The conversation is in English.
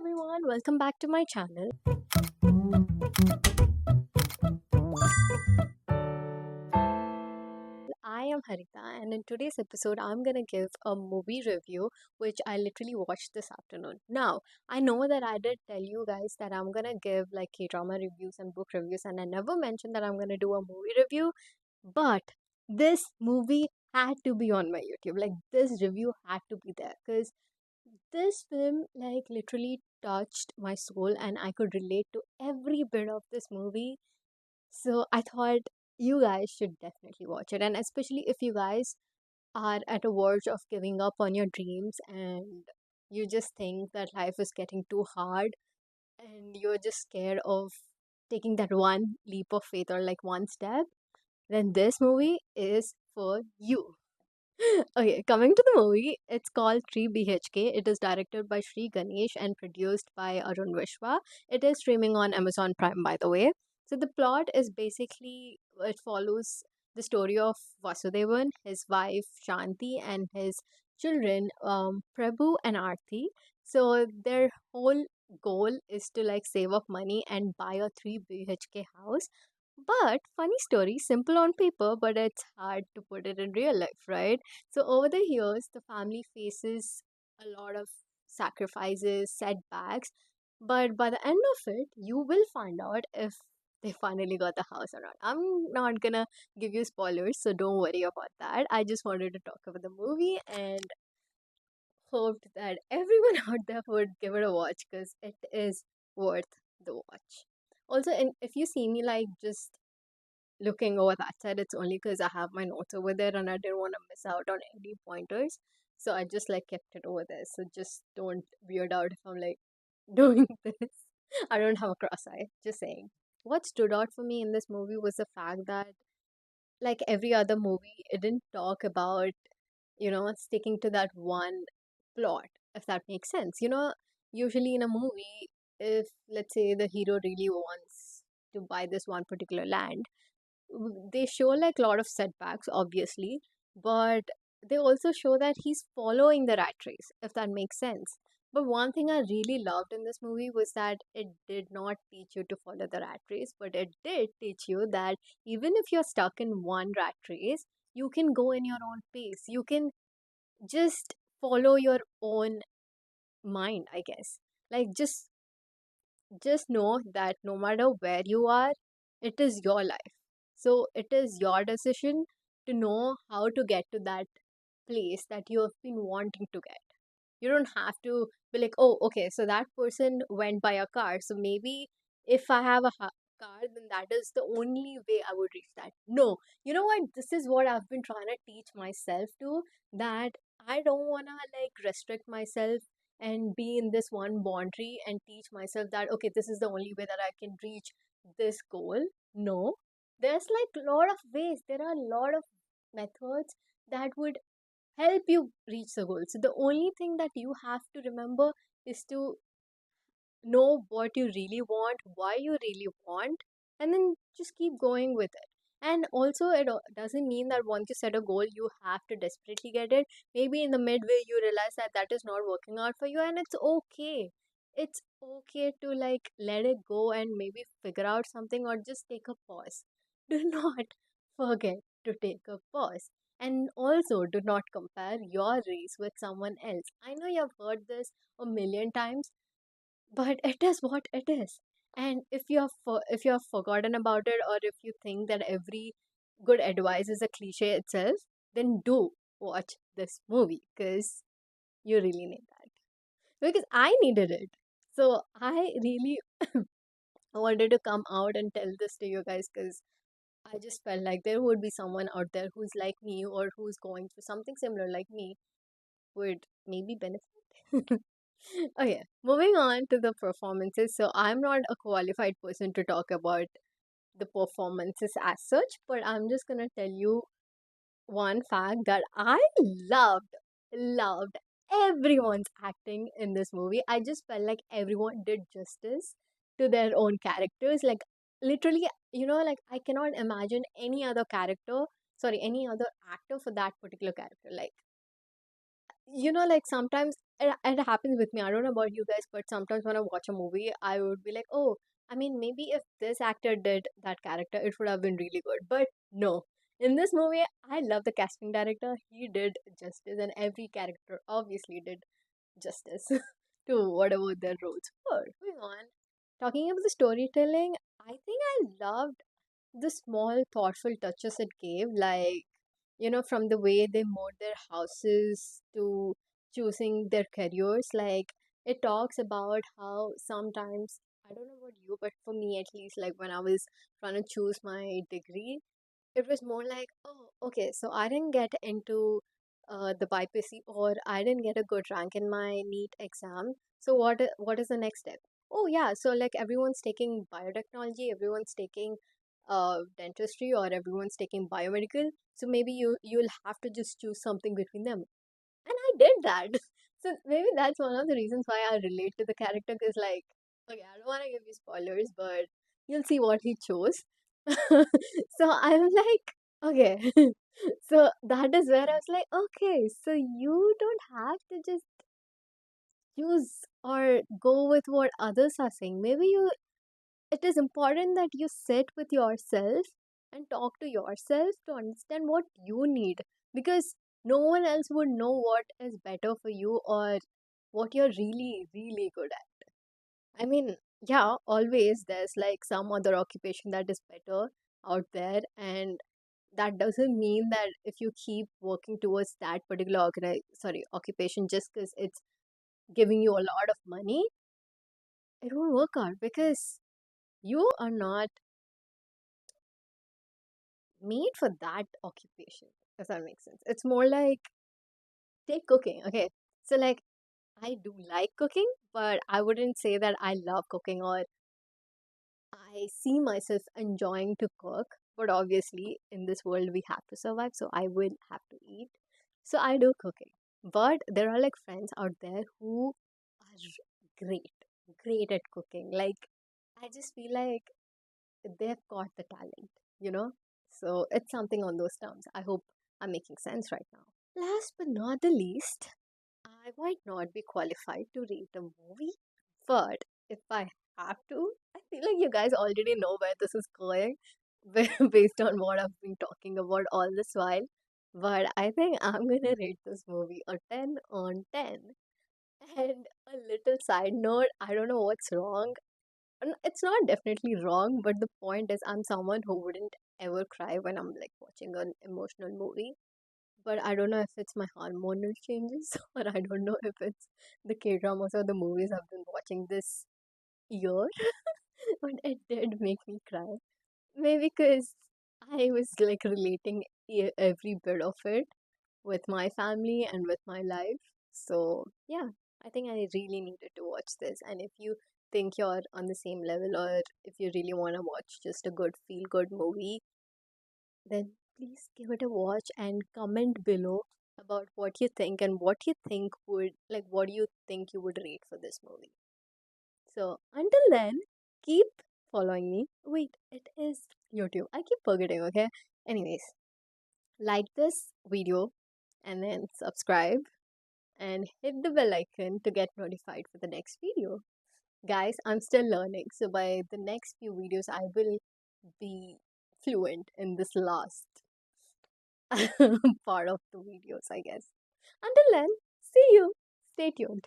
everyone, welcome back to my channel. I am Harita, and in today's episode, I'm gonna give a movie review which I literally watched this afternoon. Now, I know that I did tell you guys that I'm gonna give like K drama reviews and book reviews, and I never mentioned that I'm gonna do a movie review, but this movie had to be on my YouTube. Like, this review had to be there because this film, like, literally touched my soul, and I could relate to every bit of this movie. So I thought you guys should definitely watch it. And especially if you guys are at a verge of giving up on your dreams and you just think that life is getting too hard and you're just scared of taking that one leap of faith or like one step, then this movie is for you. Okay, coming to the movie, it's called 3 BHK. It is directed by Sri Ganesh and produced by Arun Vishwa. It is streaming on Amazon Prime, by the way. So the plot is basically it follows the story of Vasudevan, his wife Shanti, and his children Prabhu and Arthi. So their whole goal is to like save up money and buy a 3 BHK house. But funny story, simple on paper, but it's hard to put it in real life, right? So over the years, the family faces a lot of sacrifices, setbacks, but by the end of it, you will find out if they finally got the house or not. I'm not gonna give you spoilers, so don't worry about that. I just wanted to talk about the movie and hoped that everyone out there would give it a watch because it is worth the watch. Also, and if you see me like just looking over that side, it's only because I have my notes over there and I didn't want to miss out on any pointers. So I just like kept it over there. So just don't weird out if I'm like doing this. I don't have a cross eye, just saying. What stood out for me in this movie was the fact that, like every other movie, it didn't talk about, sticking to that one plot, if that makes sense. Usually in a movie, if let's say the hero really wants to buy this one particular land, they show like a lot of setbacks obviously, but they also show that he's following the rat race, if that makes sense. But one thing I really loved in this movie was that it did not teach you to follow the rat race, but it did teach you that even if you're stuck in one rat race, you can go in your own pace, you can just follow your own mind, I guess. Like, just know that no matter where you are, it is your life. So it is your decision to know how to get to that place that you have been wanting to get. You don't have to be like, oh, okay, so that person went by a car. So maybe if I have a car, then that is the only way I would reach that. No, you know what? This is what I've been trying to teach myself to, that I don't want to like restrict myself and be in this one boundary and teach myself that, okay, this is the only way that I can reach this goal. No, there's like a lot of ways, there are a lot of methods that would help you reach the goal. So the only thing that you have to remember is to know what you really want, why you really want, and then just keep going with it. And also, it doesn't mean that once you set a goal, you have to desperately get it. Maybe in the midway, you realize that that is not working out for you, and it's okay. It's okay to like let it go and maybe figure out something or just take a pause. Do not forget to take a pause. And also, do not compare your race with someone else. I know you've heard this a million times, but it is what it is. And if you have forgotten about it, or if you think that every good advice is a cliche itself, then do watch this movie because you really need that, because I needed it. So I really wanted to come out and tell this to you guys because I just felt like there would be someone out there who's like me or who's going through something similar like me would maybe benefit. Okay, moving on to the performances. So I'm not a qualified person to talk about the performances as such, but I'm just gonna tell you one fact that I loved everyone's acting in this movie. I just felt like everyone did justice to their own characters. Like, literally, like I cannot imagine any other character, sorry, any other actor for that particular character. Like, like sometimes it happens with me. I don't know about you guys, but sometimes when I watch a movie, I would be like, oh, I mean, maybe if this actor did that character, it would have been really good. But no, in this movie, I love the casting director. He did justice, and every character obviously did justice to whatever their roles were. Moving on, talking about the storytelling, I think I loved the small thoughtful touches it gave, like, from the way they mowed their houses to choosing their careers. Like, it talks about how sometimes, I don't know about you, but for me at least, like when I was trying to choose my degree, it was more like, oh, okay, so I didn't get into the BPC, or I didn't get a good rank in my NEET exam. So what is the next step? Oh yeah, so like everyone's taking biotechnology, everyone's taking dentistry, or everyone's taking biomedical. So maybe you'll have to just choose something between them. And I did that. So maybe that's one of the reasons why I relate to the character, because like, okay, I don't want to give you spoilers, but you'll see what he chose. So I'm like, okay. So that is where I was like, okay, so you don't have to just choose or go with what others are saying. Maybe it is important that you sit with yourself and talk to yourself to understand what you need, because no one else would know what is better for you or what you're really really good at. I mean, yeah, always there's like some other occupation that is better out there, and that doesn't mean that if you keep working towards that particular occupation just because it's giving you a lot of money, it won't work out, because you are not made for that occupation. Does that make sense? It's more like, take cooking. Okay. So like, I do like cooking, but I wouldn't say that I love cooking or I see myself enjoying to cook. But obviously, in this world, we have to survive, so I will have to eat. So I do cooking. But there are like friends out there who are great, great at cooking. Like, I just feel like they've got the talent, you know? So it's something on those terms. I hope I'm making sense right now. Last but not the least, I might not be qualified to rate a movie, but if I have to, I feel like you guys already know where this is going based on what I've been talking about all this while. But I think I'm gonna rate this movie a 10 on 10. And a little side note, I don't know what's wrong. It's not definitely wrong, but the point is, I'm someone who wouldn't ever cry when I'm like watching an emotional movie. But I don't know if it's my hormonal changes, or I don't know if it's the K dramas or the movies I've been watching this year, but it did make me cry. Maybe because I was like relating every bit of it with my family and with my life. So, yeah, I think I really needed to watch this. And if you think you're on the same level, or if you really want to watch just a good feel good movie, then please give it a watch and comment below about what you think, and what you think would, like, what do you think you would rate for this movie. So until then, keep following me. Wait, it is YouTube. I keep forgetting, okay? Anyways, like this video and then subscribe and hit the bell icon to get notified for the next video. Guys, I'm still learning, so by the next few videos, I will be fluent in this last part of the videos, I guess. Until then, see you. Stay tuned.